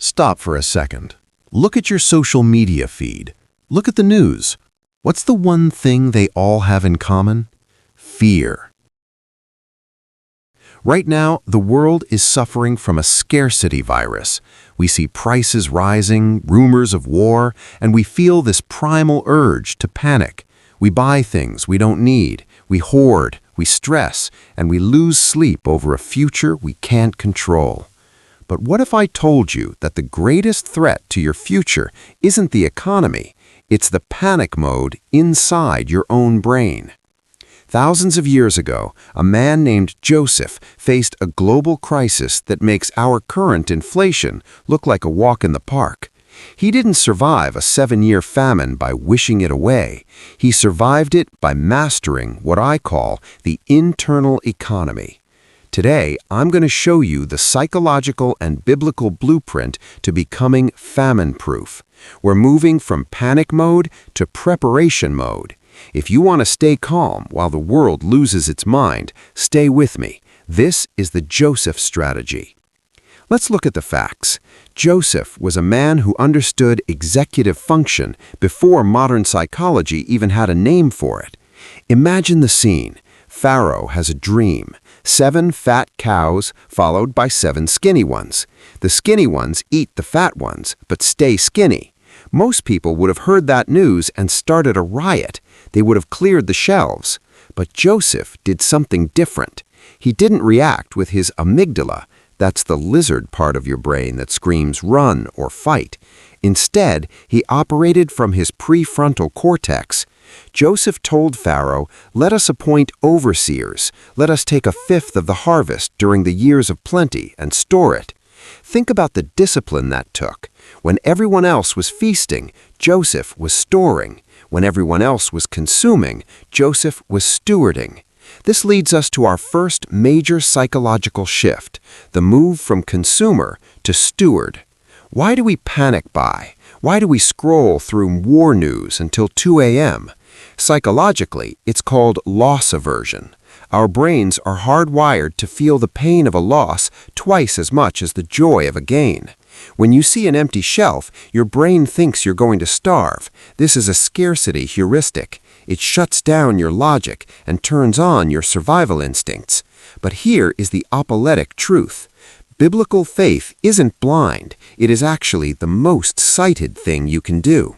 Stop for a second. Look at your social media feed. Look at the news. What's the one thing they all have in common? Fear. Right now, the world is suffering from a scarcity virus. We see prices rising, rumors of war, and we feel this primal urge to panic. We buy things we don't need, we hoard, we stress, and we lose sleep over a future we can't control. But what if I told you that the greatest threat to your future isn't the economy, it's the panic mode inside your own brain? Thousands of years ago, a man named Joseph faced a global crisis that makes our current inflation look like a walk in the park. He didn't survive a 7-year famine by wishing it away. He survived it by mastering what I call the internal economy. Today, I'm going to show you the psychological and biblical blueprint to becoming famine-proof. We're moving from panic mode to preparation mode. If you want to stay calm while the world loses its mind, stay with me. This is the Joseph strategy. Let's look at the facts. Joseph was a man who understood executive function before modern psychology even had a name for it. Imagine the scene. Pharaoh has a dream. 7 fat cows followed by 7 skinny ones. The skinny ones eat the fat ones, but stay skinny. Most people would have heard that news and started a riot. They would have cleared the shelves. But Joseph did something different. He didn't react with his amygdala. That's the lizard part of your brain that screams run or fight. Instead, he operated from his prefrontal cortex. Joseph told Pharaoh, "Let us appoint overseers. Let us take 1/5 of the harvest during the years of plenty and store it." Think about the discipline that took. When everyone else was feasting, Joseph was storing. When everyone else was consuming, Joseph was stewarding. This leads us to our first major psychological shift, the move from consumer to steward. Why do we panic buy? Why do we scroll through war news until 2 a.m.? Psychologically, it's called loss aversion. Our brains are hardwired to feel the pain of a loss twice as much as the joy of a gain. When you see an empty shelf, your brain thinks you're going to starve. This is a scarcity heuristic. It shuts down your logic and turns on your survival instincts. But here is the apoplectic truth. Biblical faith isn't blind. It is actually the most sighted thing you can do.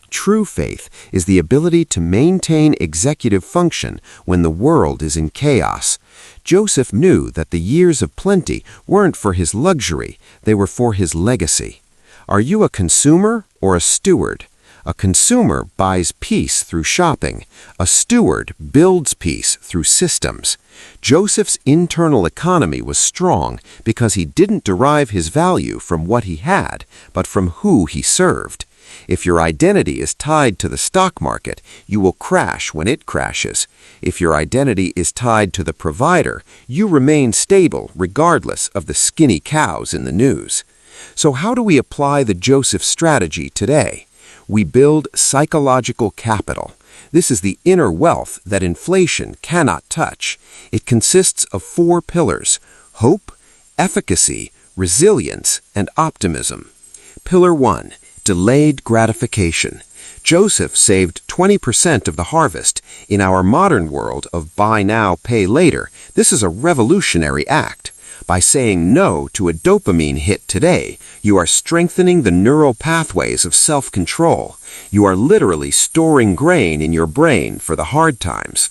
True faith is the ability to maintain executive function when the world is in chaos. Joseph knew that the years of plenty weren't for his luxury, they were for his legacy. Are you a consumer or a steward? A consumer buys peace through shopping. A steward builds peace through systems. Joseph's internal economy was strong because he didn't derive his value from what he had, but from who he served. If your identity is tied to the stock market, you will crash when it crashes. If your identity is tied to the provider, you remain stable regardless of the skinny cows in the news. So how do we apply the Joseph strategy today? We build psychological capital. This is the inner wealth that inflation cannot touch. It consists of 4 pillars: hope, efficacy, resilience, and optimism. Pillar 1. Delayed gratification. Joseph saved 20% of the harvest. In our modern world of buy now, pay later, this is a revolutionary act. By saying no to a dopamine hit today, you are strengthening the neural pathways of self-control. You are literally storing grain in your brain for the hard times.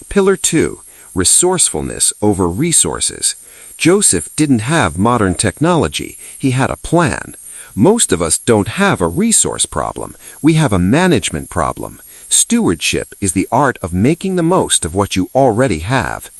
Pillar 2. Resourcefulness over resources. Joseph didn't have modern technology. He had a plan. Most of us don't have a resource problem. We have a management problem. Stewardship is the art of making the most of what you already have.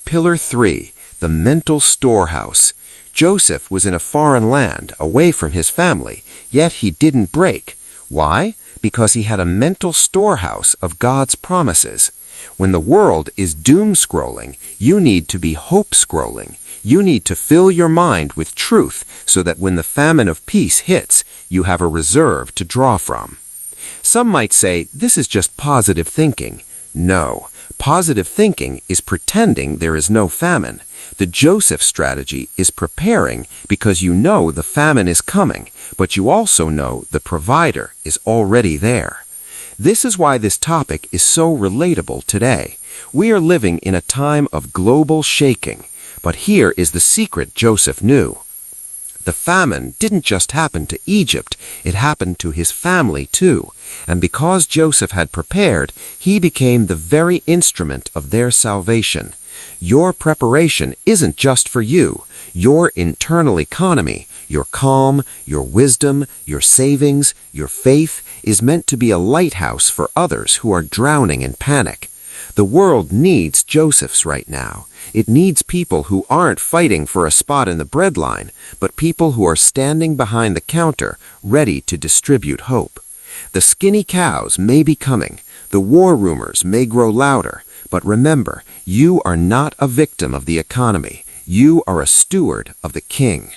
Pillar 3. The mental storehouse. Joseph was in a foreign land, away from his family, yet he didn't break. Why? Because he had a mental storehouse of God's promises. When the world is doom-scrolling, you need to be hope-scrolling. You need to fill your mind with truth so that when the famine of peace hits, you have a reserve to draw from. Some might say this is just positive thinking. No, Positive thinking is pretending there is no famine. The Joseph strategy is preparing because you know the famine is coming, but you also know the provider is already there. This is why this topic is so relatable today. We are living in a time of global shaking, but here is the secret Joseph knew. The famine didn't just happen to Egypt, it happened to his family too, and because Joseph had prepared, he became the very instrument of their salvation. Your preparation isn't just for you. Your internal economy, your calm, your wisdom, your savings, your faith is meant to be a lighthouse for others who are drowning in panic. The world needs Josephs right now. It needs people who aren't fighting for a spot in the breadline, but people who are standing behind the counter, ready to distribute hope. The skinny cows may be coming. The war rumors may grow louder. But remember, you are not a victim of the economy. You are a steward of the king.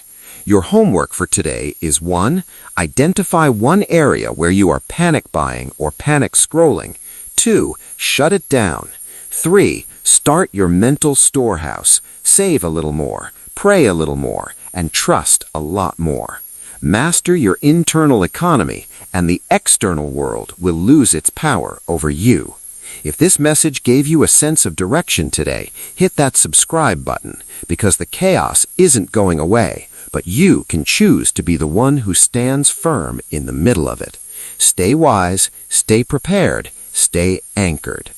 Your homework for today is 1. Identify one area where you are panic buying or panic scrolling. 2. Shut it down. 3. Start your mental storehouse. Save a little more, pray a little more, and trust a lot more. Master your internal economy, and the external world will lose its power over you. If this message gave you a sense of direction today, hit that subscribe button, because the chaos isn't going away, but you can choose to be the one who stands firm in the middle of it. Stay wise, stay prepared, stay anchored.